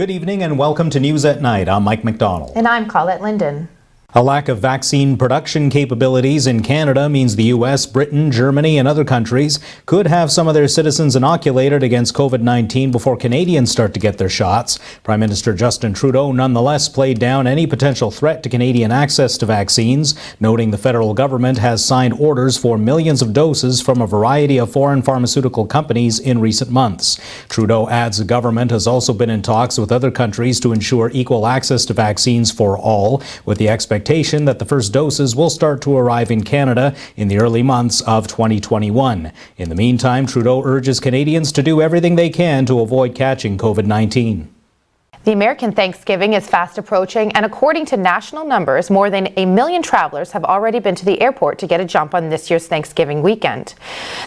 Good evening and welcome to News at Night. I'm Mike McDonald. And I'm Colette Linden. A lack of vaccine production capabilities in Canada means the U.S., Britain, Germany and other countries could have some of their citizens inoculated against COVID-19 before Canadians start to get their shots. Prime Minister Justin Trudeau nonetheless played down any potential threat to Canadian access to vaccines, noting the federal government has signed orders for millions of doses from a variety of foreign pharmaceutical companies in recent months. Trudeau adds the government has also been in talks with other countries to ensure equal access to vaccines for all, with the expectation that the first doses will start to arrive in Canada in the early months of 2021. In the meantime, Trudeau urges Canadians to do everything they can to avoid catching COVID-19. The American Thanksgiving is fast approaching, and according to national numbers, more than 1 million travelers have already been to the airport to get a jump on this year's Thanksgiving weekend.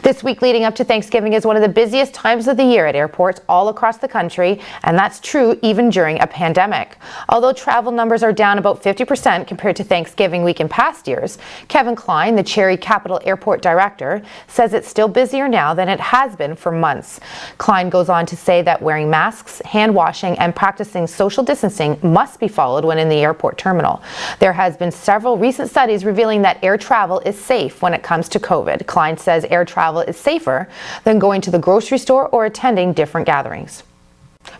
This week leading up to Thanksgiving is one of the busiest times of the year at airports all across the country, and that's true even during a pandemic. Although travel numbers are down about 50% compared to Thanksgiving week in past years, Kevin Klein, the Cherry Capital Airport director, says it's still busier now than it has been for months. Klein goes on to say that wearing masks, hand washing, and practicing social distancing must be followed when in the airport terminal. There has been several recent studies revealing that air travel is safe when it comes to COVID. Klein says air travel is safer than going to the grocery store or attending different gatherings.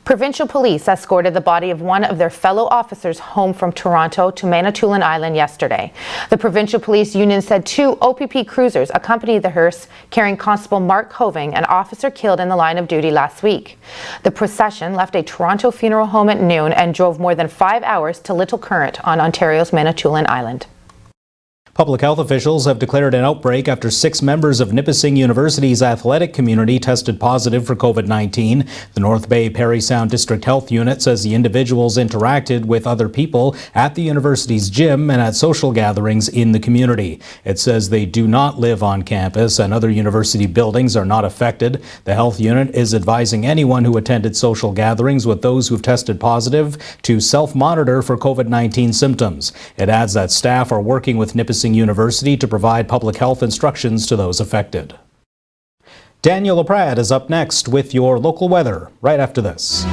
Provincial police escorted the body of one of their fellow officers home from Toronto to Manitoulin Island yesterday. The Provincial Police Union said 2 OPP cruisers accompanied the hearse carrying Constable Mark Hoving, an officer killed in the line of duty last week. The procession left a Toronto funeral home at noon and drove more than 5 hours to Little Current on Ontario's Manitoulin Island. Public health officials have declared an outbreak after 6 members of Nipissing University's athletic community tested positive for COVID-19. The North Bay Parry Sound District Health Unit says the individuals interacted with other people at the university's gym and at social gatherings in the community. It says they do not live on campus and other university buildings are not affected. The health unit is advising anyone who attended social gatherings with those who've tested positive to self-monitor for COVID-19 symptoms. It adds that staff are working with Nipissing University to provide public health instructions to those affected. Daniel LaPrade is up next with your local weather right after this.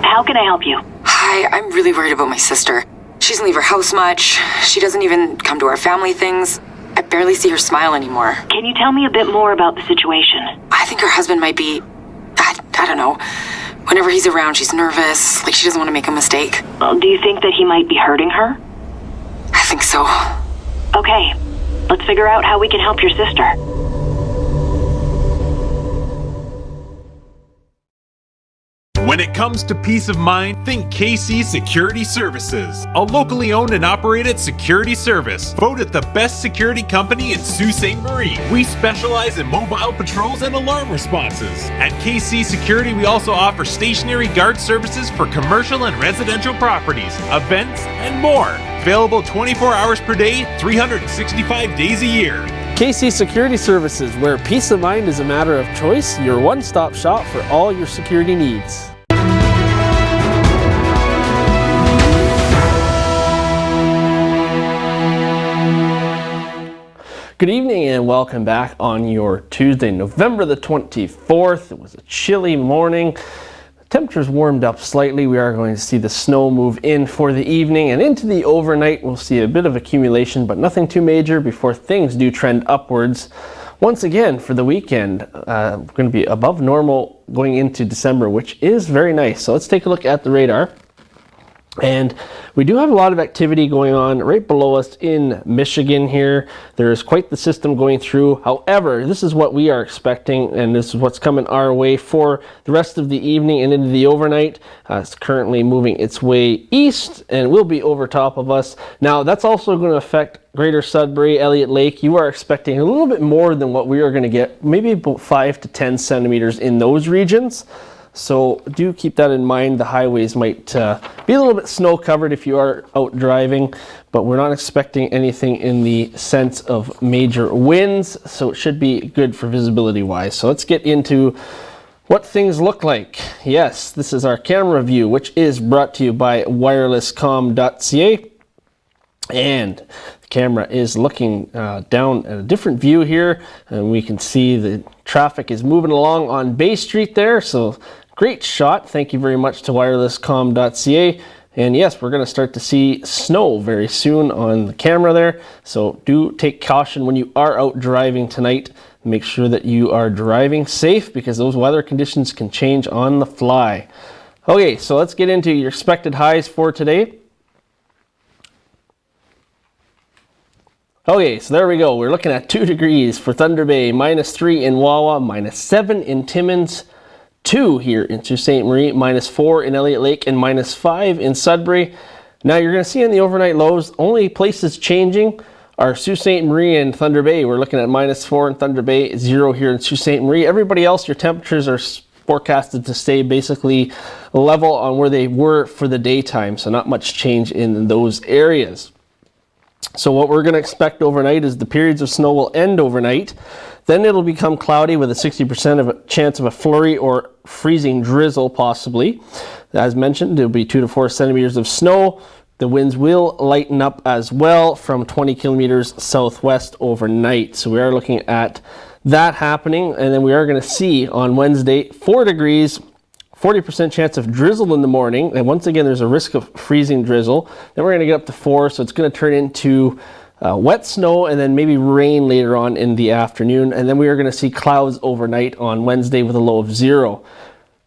How can I help you? Hi, I'm really worried about my sister. She doesn't leave her house much. She doesn't even come to our family things. I barely see her smile anymore. Can you tell me a bit more about the situation? I think her husband might be... I don't know. Whenever he's around, she's nervous, like she doesn't want to make a mistake. Do you think that he might be hurting her? I think so. Okay, let's figure out how we can help your sister. When it comes to peace of mind, think KC Security Services, a locally owned and operated security service, voted the best security company in Sault Ste. Marie. We specialize in mobile patrols and alarm responses. At KC Security, we also offer stationary guard services for commercial and residential properties, events, and more. Available 24 hours per day, 365 days a year. KC Security Services, where peace of mind is a matter of choice, your one-stop shop for all your security needs. Good evening and welcome back on your Tuesday, November the 24th. It was a chilly morning. The temperatures warmed up slightly. We are going to see the snow move in for the evening, and into the overnight we'll see a bit of accumulation, but nothing too major before things do trend upwards. Once again, for the weekend, we're going to be above normal going into December, which is very nice. So let's take a look at the radar. And we do have a lot of activity going on right below us in Michigan here. There's quite the system going through. However, this is what we are expecting, and this is what's coming our way for the rest of the evening and into the overnight. It's currently moving its way east and will be over top of us. Now, that's also going to affect Greater Sudbury, Elliott Lake. You are expecting a little bit more than what we are going to get, maybe about 5 to 10 centimeters in those regions. So do keep that in mind. The highways might be a little bit snow covered if you are out driving, but we're not expecting anything in the sense of major winds, so it should be good for visibility wise. So let's get into what things look like. Yes, this is our camera view, which is brought to you by wirelesscom.ca. And the camera is looking down at a different view here, and we can see the traffic is moving along on Bay Street there. So great shot. Thank you very much to wirelesscom.ca. And yes, we're going to start to see snow very soon on the camera there. So do take caution when you are out driving tonight. Make sure that you are driving safe because those weather conditions can change on the fly. Okay, so let's get into your expected highs for today. Okay, so there we go. We're looking at 2 degrees for Thunder Bay, -3 in Wawa, -7 in Timmins, 2 here in Sault Ste. Marie, -4 in Elliott Lake, and -5 in Sudbury. Now you're going to see in the overnight lows, only places changing are Sault Ste. Marie and Thunder Bay. We're looking at -4 in Thunder Bay, 0 here in Sault Ste. Marie. Everybody else, your temperatures are forecasted to stay basically level on where they were for the daytime, so not much change in those areas. So what we're going to expect overnight is the periods of snow will end overnight. Then it'll become cloudy with a 60% of a chance of a flurry or freezing drizzle possibly. As mentioned, there'll be 2 to 4 centimeters of snow. The winds will lighten up as well from 20 kilometers southwest overnight. So we are looking at that happening. And then we are going to see on Wednesday 4 degrees, 40% chance of drizzle in the morning. And once again, there's a risk of freezing drizzle. Then we're going to get up to 4. So it's going to turn into wet snow and then maybe rain later on in the afternoon. And then we are going to see clouds overnight on Wednesday with a low of 0.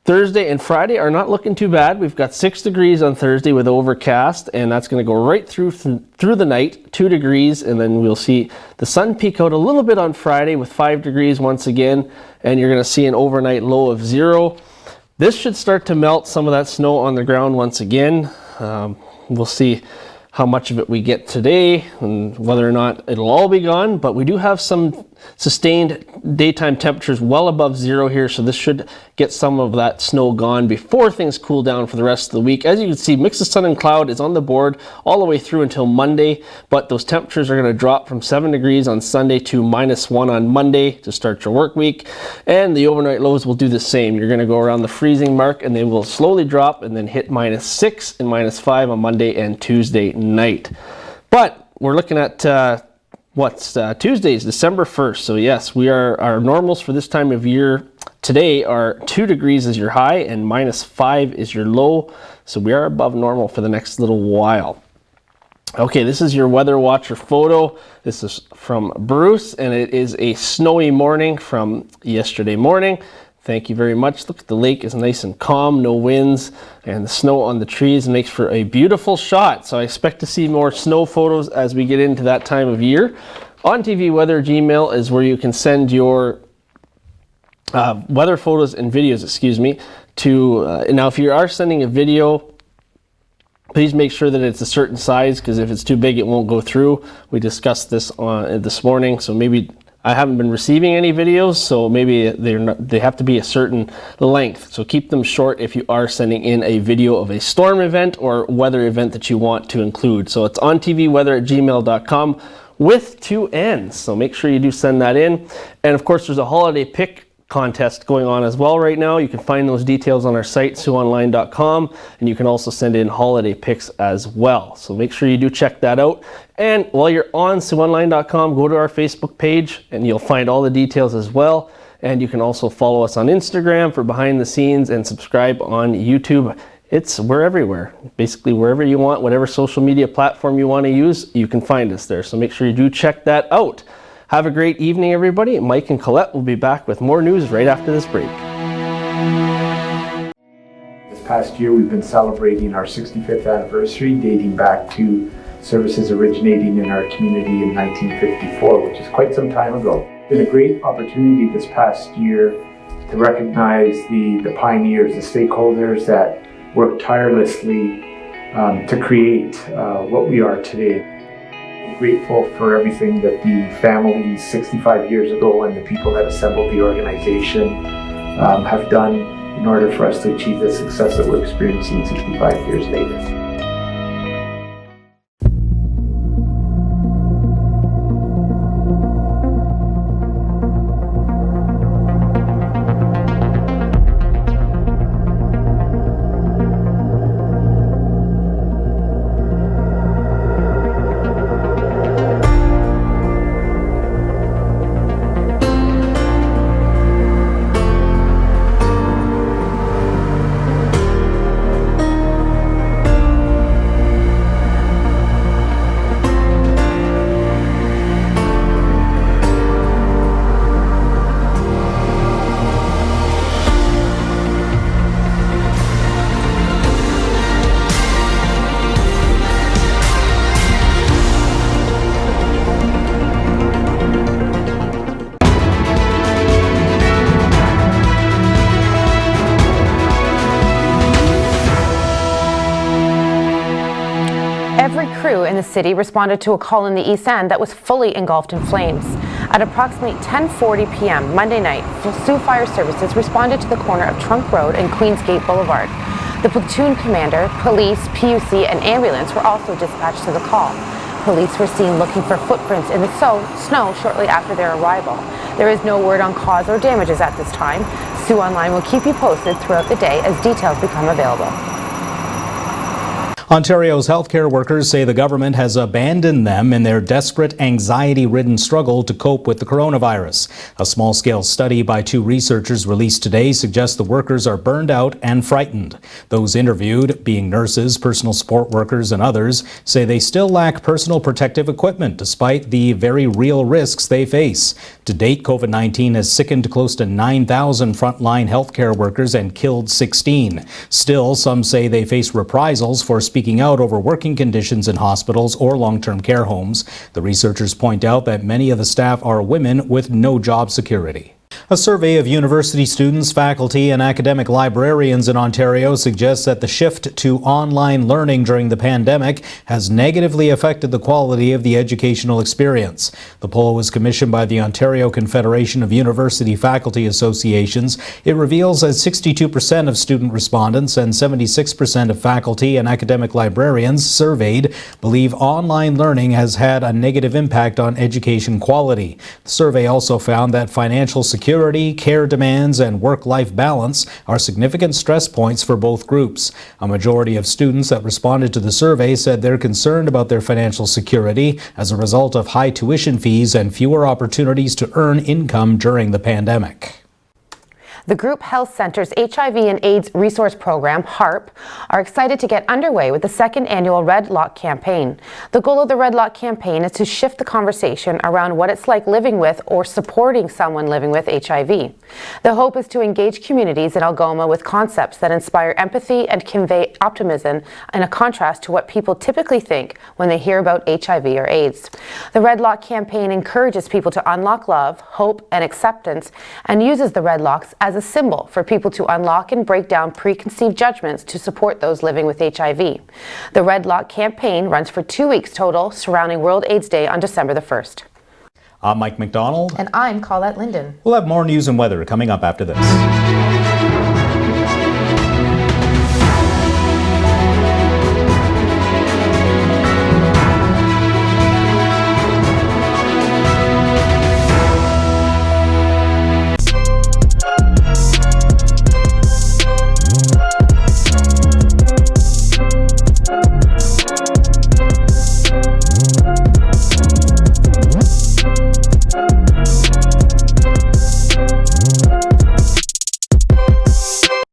Thursday and Friday are not looking too bad. We've got 6 degrees on Thursday with overcast, and that's going to go right through the night, 2 degrees, and then we'll see the sun peek out a little bit on Friday with 5 degrees once again, and you're going to see an overnight low of 0. This should start to melt some of that snow on the ground once again. We'll see how much of it we get today and whether or not it'll all be gone, but we do have some sustained daytime temperatures well above 0 here, so this should get some of that snow gone before things cool down for the rest of the week. As you can see, mix of sun and cloud is on the board all the way through until Monday, but those temperatures are going to drop from 7 degrees on Sunday to -1 on Monday to start your work week, and the overnight lows will do the same. You're going to go around the freezing mark and they will slowly drop and then hit -6 and -5 on Monday and Tuesday night. But we're looking at Tuesday's December 1st. So yes, our normals for this time of year today are 2 degrees is your high and -5 is your low. So we are above normal for the next little while. Okay, this is your weather watcher photo. This is from Bruce, and it is a snowy morning from yesterday morning. Thank you very much. Look, the lake is nice and calm, no winds, and the snow on the trees makes for a beautiful shot. So I expect to see more snow photos as we get into that time of year. On TV Weather Gmail is where you can send your weather photos and videos, to, now if you are sending a video, please make sure that it's a certain size, because if it's too big, it won't go through. We discussed this this morning, so maybe I haven't been receiving any videos, so maybe they have to be a certain length. So keep them short if you are sending in a video of a storm event or weather event that you want to include. So it's ontvweather@gmail.com with 2 N's. So make sure you do send that in. And of course, there's a holiday pick contest going on as well right now. You can find those details on our site, SiouxOnline.com, and you can also send in holiday picks as well. So make sure you do check that out. And while you're on SiouxOnline.com, go to our Facebook page and you'll find all the details as well. And you can also follow us on Instagram for behind the scenes and subscribe on YouTube. We're everywhere. Basically, wherever you want, whatever social media platform you want to use, you can find us there. So make sure you do check that out. Have a great evening, everybody. Mike and Colette will be back with more news right after this break. This past year, we've been celebrating our 65th anniversary, dating back to services originating in our community in 1954, which is quite some time ago. It's been a great opportunity this past year to recognize the pioneers, the stakeholders that worked tirelessly to create what we are today. Grateful for everything that the families 65 years ago and the people that assembled the organization have done in order for us to achieve the success that we're experiencing 65 years later. Every crew in the city responded to a call in the East End that was fully engulfed in flames. At approximately 10:40 p.m. Monday night, Sault Fire Services responded to the corner of Trunk Road and Queensgate Boulevard. The platoon commander, police, PUC, and ambulance were also dispatched to the call. Police were seen looking for footprints in the snow shortly after their arrival. There is no word on cause or damages at this time. Sioux Online will keep you posted throughout the day as details become available. Ontario's healthcare workers say the government has abandoned them in their desperate, anxiety-ridden struggle to cope with the coronavirus. A small-scale study by 2 researchers released today suggests the workers are burned out and frightened. Those interviewed, being nurses, personal support workers, and others, say they still lack personal protective equipment despite the very real risks they face. To date, COVID-19 has sickened close to 9,000 frontline healthcare workers and killed 16. Still, some say they face reprisals for speaking out over working conditions in hospitals or long-term care homes. The researchers point out that many of the staff are women with no job security. A survey of university students, faculty, and academic librarians in Ontario suggests that the shift to online learning during the pandemic has negatively affected the quality of the educational experience. The poll was commissioned by the Ontario Confederation of University Faculty Associations. It reveals that 62% of student respondents and 76% of faculty and academic librarians surveyed believe online learning has had a negative impact on education quality. The survey also found that financial security, care demands, and work-life balance are significant stress points for both groups. A majority of students that responded to the survey said they're concerned about their financial security as a result of high tuition fees and fewer opportunities to earn income during the pandemic. The Group Health Centre's HIV and AIDS Resource Program, HARP, are excited to get underway with the second annual Redlock campaign. The goal of the Redlock campaign is to shift the conversation around what it's like living with or supporting someone living with HIV. The hope is to engage communities in Algoma with concepts that inspire empathy and convey optimism in a contrast to what people typically think when they hear about HIV or AIDS. The Redlock campaign encourages people to unlock love, hope, and acceptance, and uses the Redlocks as a symbol for people to unlock and break down preconceived judgments to support those living with HIV. The Redlock campaign runs for 2 weeks total, surrounding World AIDS Day on December the 1st. I'm Mike McDonald. And I'm Colette Linden. We'll have more news and weather coming up after this.